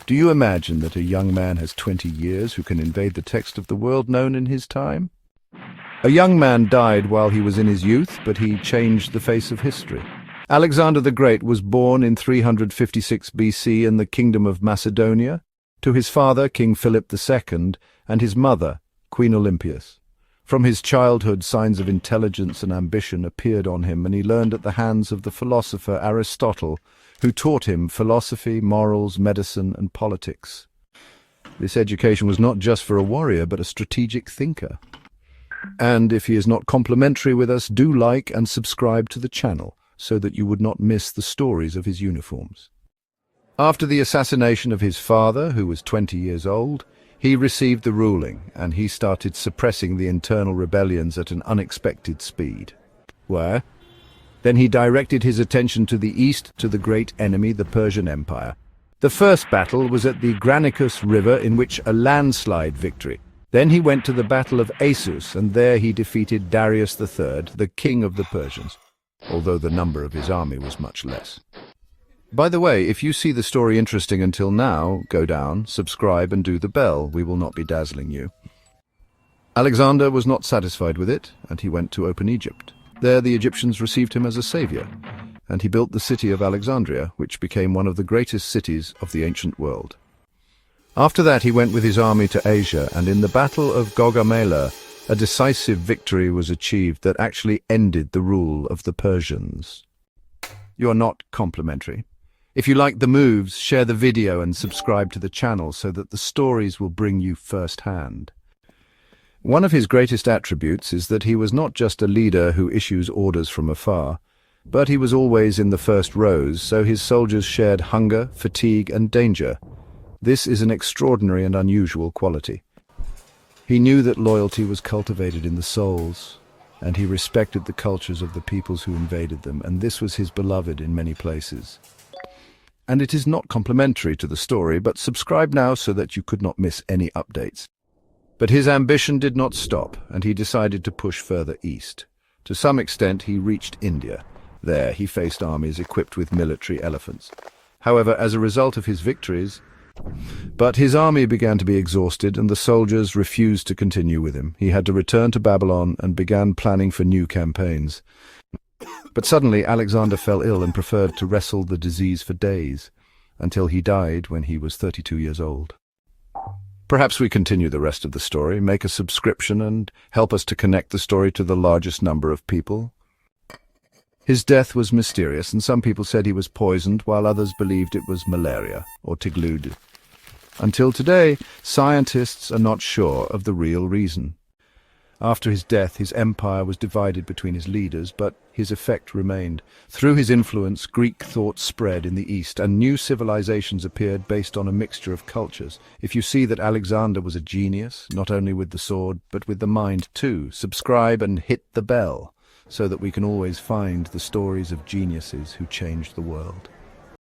Do you imagine that a young man has 20 years who can invade the text of the world known in his time? A young man died while he was in his youth, but he changed the face of history. Alexander the Great was born in 356 BC in the Kingdom of Macedonia, to his father, King Philip II, and his mother, Queen Olympias. From his childhood, signs of intelligence and ambition appeared on him, and he learned at the hands of the philosopher Aristotle, who taught him philosophy, morals, medicine, and politics. This education was not just for a warrior, but a strategic thinker. And if he is not complimentary with us, do like and subscribe to the channel, so that you would not miss the stories of his uniforms. After the assassination of his father, who was 20 years old, he received the ruling, and he started suppressing the internal rebellions at an unexpected speed. Where? Then he directed his attention to the east, to the great enemy, the Persian Empire. The first battle was at the Granicus River, in which a landslide victory. Then he went to the Battle of Assus, and there he defeated Darius III, the king of the Persians, although the number of his army was much less. By the way, if you see the story interesting until now, go down, subscribe and do the bell. We will not be dazzling you. Alexander was not satisfied with it, and he went to open Egypt. There the Egyptians received him as a savior, and he built the city of Alexandria, which became one of the greatest cities of the ancient world. After that he went with his army to Asia, and in the Battle of Gaugamela, a decisive victory was achieved that actually ended the rule of the Persians. You are not complimentary. If you like the moves, share the video and subscribe to the channel so that the stories will bring you firsthand. One of his greatest attributes is that he was not just a leader who issues orders from afar, but he was always in the first rows, so his soldiers shared hunger, fatigue, and danger. This is an extraordinary and unusual quality. He knew that loyalty was cultivated in the souls, and he respected the cultures of the peoples who invaded them, and this was his beloved in many places. And it is not complimentary to the story, but subscribe now so that you could not miss any updates. But his ambition did not stop, and he decided to push further east. To some extent, he reached India. There, he faced armies equipped with military elephants. However, as a result of his victories, his army began to be exhausted, and the soldiers refused to continue with him. He had to return to Babylon and began planning for new campaigns. But suddenly, Alexander fell ill and preferred to wrestle the disease for days, until he died when he was 32 years old. Perhaps we continue the rest of the story, make a subscription, and help us to connect the story to the largest number of people. His death was mysterious, and some people said he was poisoned, while others believed it was malaria or tiglud. Until today, scientists are not sure of the real reason. After his death, his empire was divided between his leaders, but his effect remained. Through his influence, Greek thought spread in the East, and new civilizations appeared based on a mixture of cultures. If you see that Alexander was a genius, not only with the sword, but with the mind too, subscribe and hit the bell, so that we can always find the stories of geniuses who changed the world.